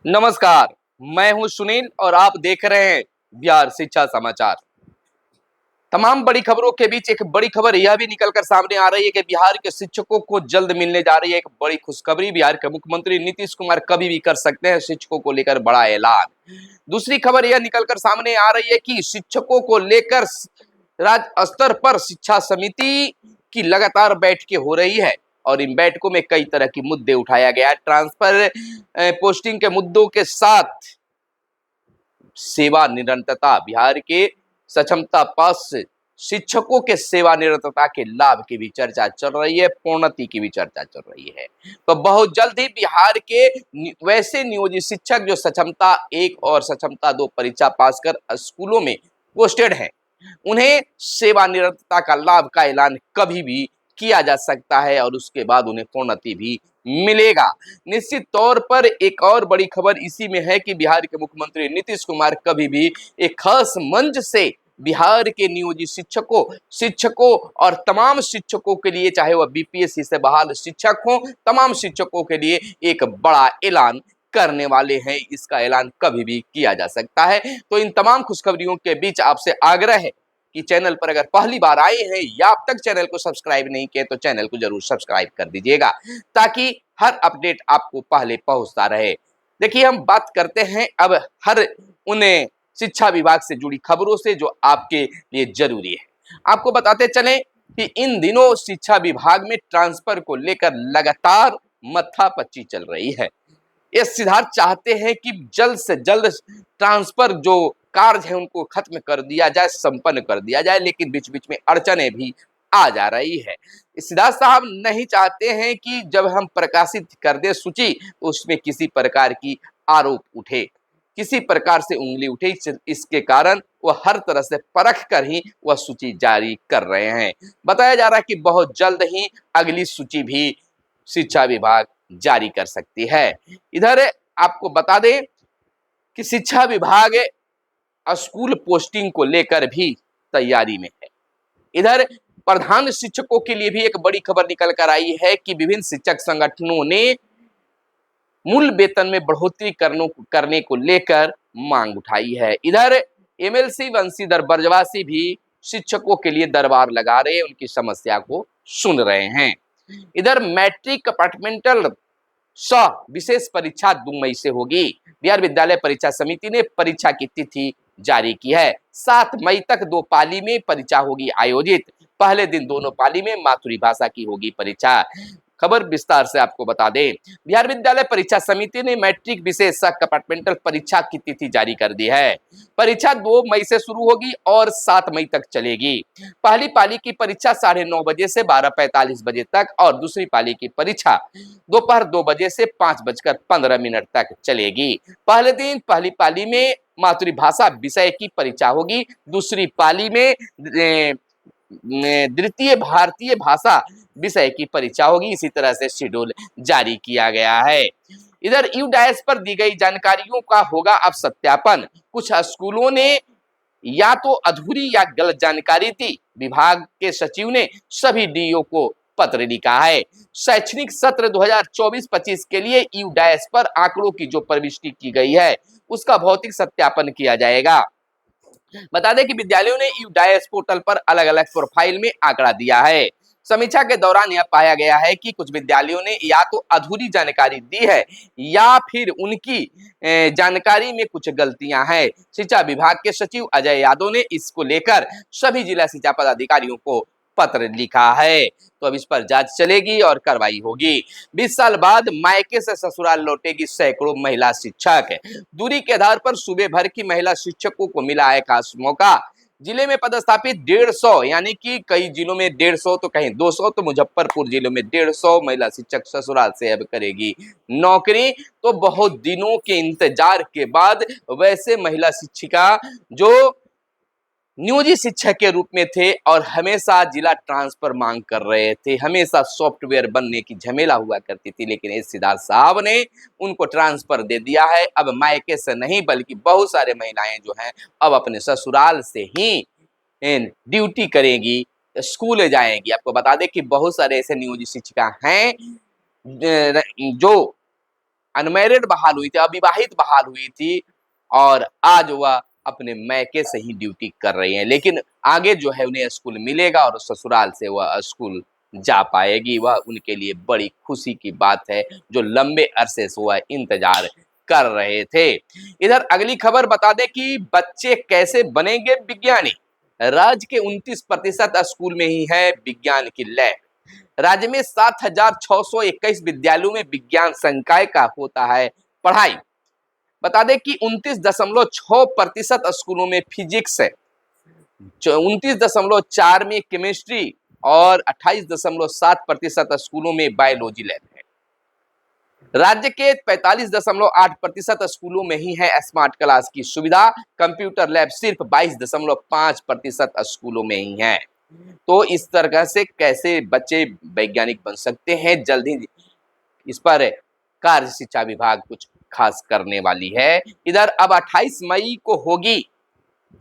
नमस्कार, मैं हूं सुनील और आप देख रहे हैं बिहार शिक्षा समाचार। तमाम बड़ी खबरों के बीच एक बड़ी खबर यह भी निकलकर सामने आ रही है कि बिहार के शिक्षकों को जल्द मिलने जा रही है एक बड़ी खुशखबरी। बिहार के मुख्यमंत्री नीतीश कुमार कभी भी कर सकते हैं शिक्षकों को लेकर बड़ा ऐलान। दूसरी खबर यह निकलकर सामने आ रही है कि शिक्षकों को लेकर राज्य स्तर पर शिक्षा समिति की लगातार बैठकें हो रही है और इन बैठकों में कई तरह के मुद्दे उठाया गया। ट्रांसफर पोस्टिंग के मुद्दों के साथ सेवा निरंतरता, बिहार के सक्षमता पास शिक्षकों के सेवानिरतता के लाभ की भी चर्चा चल रही है, प्रोन्नति की भी चर्चा चल रही है। तो बहुत जल्द ही बिहार के वैसे नियोजित शिक्षक जो सक्षमता 1 और सक्षमता 2 परीक्षा पास कर स्कूलों में पोस्टेड हैं, उन्हें सेवानिरतता का लाभ का ऐलान कभी भी किया जा सकता है और उसके बाद उन्हें प्रोन्नति भी मिलेगा। निश्चित तौर पर एक और बड़ी खबर इसी में है कि बिहार के मुख्यमंत्री नीतीश कुमार कभी भी एक खास मंच से बिहार के नियोजित शिक्षकों और तमाम शिक्षकों के लिए, चाहे वह बीपीएससी से बहाल शिक्षक हो, तमाम शिक्षकों के लिए एक बड़ा ऐलान करने वाले हैं। इसका ऐलान कभी भी किया जा सकता है। तो इन तमाम खुशखबरियों के बीच आपसे आग्रह है कि चैनल पर अगर पहली बार आए हैं या अब तक चैनल को सब्सक्राइब नहीं किए तो चैनल को जरूर सब्सक्राइब कर दीजिएगा ताकि हर अपडेट आपको पहले पहुंचता रहे। देखिए, हम बात करते हैं अब हर उन शिक्षा विभाग से जुड़ी खबरों से जो आपके लिए जरूरी है। आपको बताते चलें कि इन दिनों शिक्षा विभाग में ट्रांसफर को लेकर लगातार मत्थापच्ची चल रही है। ये सिद्धार्थ चाहते हैं कि जल्द से जल्द ट्रांसफर जो कार्य है उनको खत्म कर दिया जाए, संपन्न कर दिया जाए, लेकिन बीच बीच में अड़चने भी आ जा रही है। सिद्धार्थ साहब नहीं चाहते हैं कि जब हम प्रकाशित कर दे सूची तो उसमें किसी प्रकार की आरोप उठे, किसी प्रकार से उंगली उठे। इसके कारण वह हर तरह से परख कर ही वह सूची जारी कर रहे हैं। बताया जा रहा है कि बहुत जल्द ही अगली सूची भी शिक्षा विभाग जारी कर सकती है। इधर आपको बता दें कि शिक्षा विभाग स्कूल पोस्टिंग को लेकर भी तैयारी में है। इधर प्रधान शिक्षकों के लिए भी एक बड़ी खबर निकल कर आई है कि विभिन्न शिक्षक संगठनों ने मूल वेतन में बढ़ोतरी करने को लेकर मांग उठाई है। इधर एमएलसी वंशीधर बरजवासी भी शिक्षकों के लिए दरबार लगा रहे हैं, उनकी समस्या को सुन रहे हैं। इधर मैट्रिक कंपार्टमेंटल विशेष परीक्षा 2 मई से होगी। बिहार विद्यालय परीक्षा समिति ने परीक्षा की तिथि जारी की है। 7 मई तक 2 पाली में परीक्षा होगी आयोजित। पहले दिन दोनों पाली में मातृभाषा की होगी परीक्षा। खबर विस्तार से आपको बता दें, बिहार विद्यालय परीक्षा समिति ने मैट्रिक विशेष कंपार्टमेंटल परीक्षा की तिथि जारी कर दी है। परीक्षा 2 मई से शुरू होगी और 7 मई तक चलेगी। पहली पाली की परीक्षा 9:30 बजे से 12:45 बजे तक और दूसरी पाली की परीक्षा दोपहर 2 बजे से 5:15 तक चलेगी। पहले दिन पहली पाली में मातृभाषा विषय की परीक्षा होगी, दूसरी पाली में द्वितीय भारतीय भाषा विषय की परीक्षा होगी। इसी तरह से शेड्यूल जारी किया गया है। इधर यूडाइस पर दी गई जानकारियों का होगा अब सत्यापन। कुछ स्कूलों ने या तो अधूरी या गलत जानकारी दी। विभाग के सचिव ने सभी डीओ को पत्र लिखा है। शैक्षणिक सत्र 2024-25 के लिए यूडाइस पर आंकड़ों की जो प्रविष्टि की गई है उसका भौतिक सत्यापन किया जाएगा। बता दें कि विद्यालयों ने यूडाइस पोर्टल पर अलग अलग प्रोफाइल में आंकड़ा दिया है। समीक्षा के दौरान यह पाया गया है कि कुछ विद्यालयों ने या तो अधूरी जानकारी दी है या फिर उनकी जानकारी में कुछ गलतियां हैं। शिक्षा विभाग के सचिव अजय यादव ने इसको लेकर सभी जिला शिक्षा पदाधिकारियों को पत्र लिखा है। तो अब इस पर जांच चलेगी और कार्रवाई होगी। 20 साल बाद मायके से ससुराल लौटेगी सैकड़ों महिला शिक्षक। दूरी के आधार पर सूबे भर की महिला शिक्षकों को मिला है खास मौका। जिले में पदस्थापित 150, यानी कि कई जिलों में 150 तो कहीं 200, तो मुजफ्फरपुर जिले में 150 महिला शिक्षक ससुराल से अब करेगी नौकरी। तो बहुत दिनों के इंतजार के बाद वैसे महिला शिक्षिका जो नियोजित शिक्षक के रूप में थे और हमेशा जिला ट्रांसफर मांग कर रहे थे, हमेशा सॉफ्टवेयर बनने की झमेला हुआ करती थी, लेकिन एस सिद्धार्थ साहब ने उनको ट्रांसफर दे दिया है। अब मायके से नहीं बल्कि बहुत सारे महिलाएं जो हैं अब अपने ससुराल से ही ड्यूटी करेंगी, स्कूल जाएंगी। आपको बता दें कि बहुत सारे ऐसे नियोजित शिक्षिका हैं जो अनमैरिड बहाल हुई थी, अविवाहित बहाल हुई थी और आज वह अपने मैके से ही ड्यूटी कर रही हैं। लेकिन आगे जो है उन्हें स्कूल मिलेगा और ससुराल से वह स्कूल जा पाएगी। वह उनके लिए बड़ी खुशी की बात है, जो लंबे अरसे से वह इंतजार कर रहे थे। इधर अगली खबर बता दें कि बच्चे कैसे बनेंगे विज्ञानी। राज्य के 29% स्कूल में ही है विज्ञान की लैब। राज्य में 7,621 विद्यालयों में विज्ञान संकाय का होता है पढ़ाई। बता दें कि 29.6% स्कूलों में फिजिक्स है, 29.4 में केमिस्ट्री और 28.7% स्कूलों में बायोलॉजी लैब है। राज्य के 45.8% स्कूलों में ही है स्मार्ट क्लास की सुविधा। कंप्यूटर लैब सिर्फ 22.5% स्कूलों में ही है। तो इस तरह से कैसे बच्चे वैज्ञानिक बन सकते हैं, जल्द ही इस पर कार्य शिक्षा विभाग कुछ खास करने वाली है। इधर अब 28 मई को होगी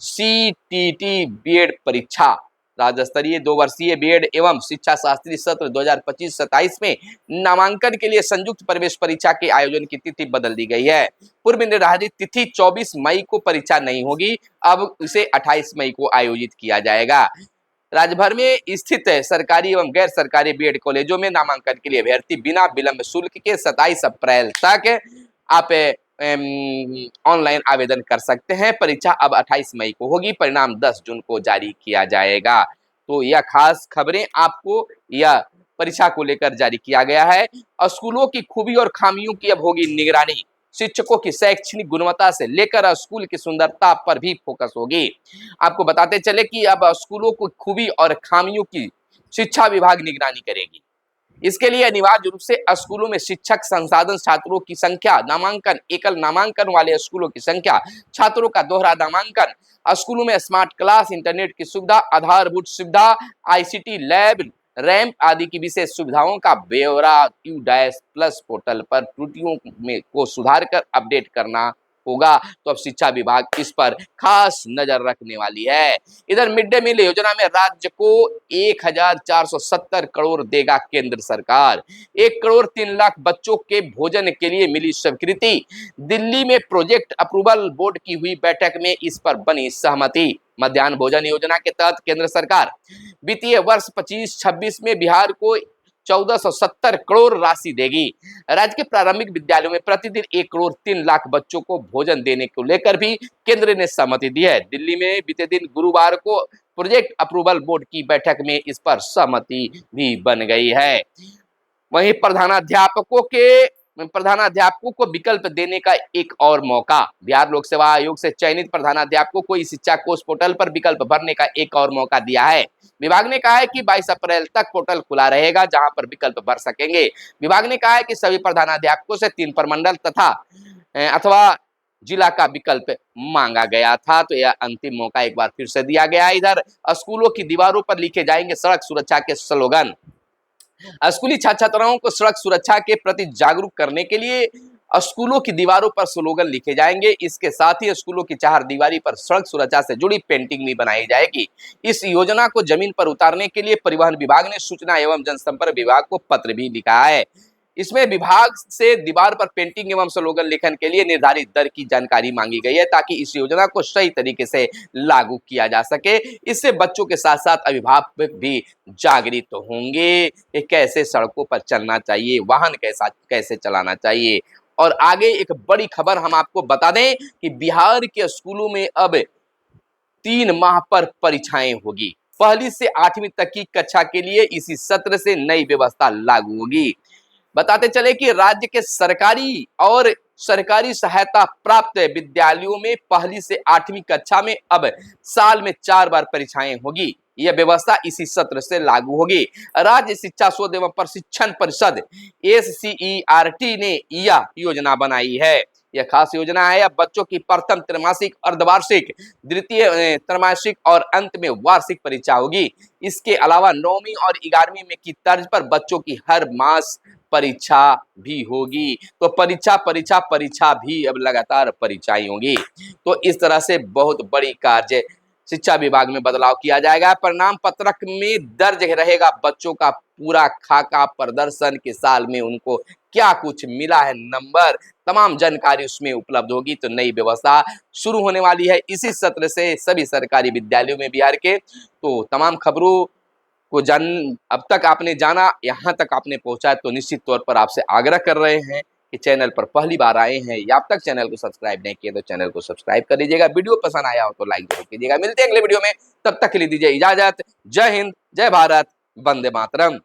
सीटीटी बीएड परीक्षा। राज्य स्तरीय 2 वर्षीय बीएड एवं शिक्षा शास्त्री सत्र 2025-27 में नामांकन के लिए संयुक्त प्रवेश परीक्षा के आयोजन की तिथि बदल दी गई है। पूर्व निर्धारित तिथि 24 मई को परीक्षा नहीं होगी, अब इसे 28 मई को आयोजित किया जाएगा। राज्य भर में स्थित सरकारी एवं गैर सरकारी बीएड कॉलेजों में नामांकन के लिए अभ्यर्थी बिना विलंब शुल्क के 27 अप्रैल तक आप ऑनलाइन आवेदन कर सकते हैं। परीक्षा अब 28 मई को होगी, परिणाम 10 जून को जारी किया जाएगा। तो यह खास खबरें आपको यह परीक्षा को लेकर जारी किया गया है। स्कूलों की खूबी और खामियों की अब होगी निगरानी। शिक्षकों की शैक्षणिक गुणवत्ता से लेकर स्कूल की सुंदरता पर भी फोकस होगी। आपको बताते चले कि अब स्कूलों की खूबी और खामियों की शिक्षा विभाग निगरानी करेगी। इसके लिए अनिवार्य रूप से स्कूलों में शिक्षक, संसाधन, छात्रों की संख्या, नामांकन, एकल नामांकन वाले स्कूलों की संख्या, छात्रों का दोहरा नामांकन, स्कूलों में स्मार्ट क्लास, इंटरनेट की सुविधा, आधारभूत सुविधा, आईसीटी लैब, रैंप आदि की विशेष सुविधाओं का ब्यौरा Q-प्लस पोर्टल पर त्रुटियों में को सुधार कर अपडेट करना होगा। तो अब शिक्षा विभाग इस पर खास नजर रखने वाली है। इधर मिड डे मील योजना में राज्य को 1,470 करोड़ देगा केंद्र सरकार। 1,03,00,000 बच्चों के भोजन के लिए मिली स्वीकृति। दिल्ली में प्रोजेक्ट अप्रूवल बोर्ड की हुई बैठक में इस पर बनी सहमति। मध्याह्न भोजन योजना के तहत केंद्र सरकार वित्तीय वर्ष 25-26 में बिहार को 1470 करोड़ राशि देगी। राज्य के प्रारंभिक विद्यालयों में प्रतिदिन 1,03,00,000 बच्चों को भोजन देने को लेकर भी केंद्र ने सहमति दी है। दिल्ली में बीते दिन गुरुवार को प्रोजेक्ट अप्रूवल बोर्ड की बैठक में इस पर सहमति भी बन गई है। वहीं प्रधानाध्यापकों को विकल्प देने का एक और मौका। बिहार लोक सेवा आयोग से चयनित प्रधानाध्यापकों को इस शिक्षा कोष पोर्टल पर विकल्प भरने का एक और मौका दिया है। विभाग ने कहा है कि 22 अप्रैल तक पोर्टल खुला रहेगा, जहां पर विकल्प भर सकेंगे। विभाग ने कहा है कि सभी प्रधानाध्यापकों से 3 प्रमंडल तथा अथवा जिला का विकल्प मांगा गया था, तो यह अंतिम मौका एक बार फिर से दिया गया। इधर स्कूलों की दीवारों पर लिखे जाएंगे सड़क सुरक्षा के स्लोगन। स्कूली छात्र छात्राओं को सड़क सुरक्षा के प्रति जागरूक करने के लिए स्कूलों की दीवारों पर स्लोगन लिखे जाएंगे। इसके साथ ही स्कूलों की चार दीवारी पर सड़क सुरक्षा से जुड़ी पेंटिंग भी बनाई जाएगी। इस योजना को जमीन पर उतारने के लिए परिवहन विभाग ने सूचना एवं जनसंपर्क विभाग को पत्र भी लिखा है। इसमें विभाग से दीवार पर पेंटिंग एवं स्लोगन लेखन के लिए निर्धारित दर की जानकारी मांगी गई है, ताकि इस योजना को सही तरीके से लागू किया जा सके। इससे बच्चों के साथ साथ अभिभावक भी जागृत होंगे कि कैसे सड़कों पर चलना चाहिए, वाहन कैसे चलाना चाहिए। और आगे एक बड़ी खबर हम आपको बता दें कि बिहार के स्कूलों में अब 3 माह पर परीक्षाएं होगी। पहली से 8वीं तक की कक्षा के लिए इसी सत्र से नई व्यवस्था लागू होगी। बताते चले कि राज्य के सरकारी और सरकारी सहायता प्राप्त विद्यालयों में पहली से 8वीं कक्षा में अब साल में 4 बार परीक्षाएं होगी। यह व्यवस्था इसी सत्र से लागू होगी। राज्य शिक्षा शोध एवं प्रशिक्षण परिषद SCERT ने यह योजना बनाई है। यह खास योजना है। अब बच्चों की प्रथम त्रैमासिक, अर्धवार्षिक, द्वितीय त्रैमासिक और अंत में वार्षिक परीक्षा होगी। इसके अलावा 9वीं और 11वीं में की तर्ज पर बच्चों की हर मास परीक्षा भी होगी। तो परीक्षा भी अब लगातार परीक्षाएं होंगी। तो इस तरह से बहुत बड़ी कार्य शिक्षा विभाग में बदलाव किया जाएगा। परिणाम पत्रक में दर्ज रहेगा बच्चों का पूरा खाका, प्रदर्शन के साल में उनको क्या कुछ मिला है, नंबर, तमाम जानकारी उसमें उपलब्ध होगी। तो नई व्यवस्था शुरू होने वाली है इसी सत्र से सभी सरकारी विद्यालयों में बिहार के। तो तमाम खबरों को जान अब तक आपने जाना, यहाँ तक आपने पहुंचा, तो निश्चित तौर पर आपसे आग्रह कर रहे हैं कि चैनल पर पहली बार आए हैं या अब तक चैनल को सब्सक्राइब नहीं किए तो चैनल को सब्सक्राइब कर लीजिएगा। वीडियो पसंद आया हो तो लाइक जरूर कीजिएगा। मिलते हैं अगले वीडियो में, तब तक के लिए दीजिए इजाजत। जय हिंद, जय भारत, वंदे मातरम।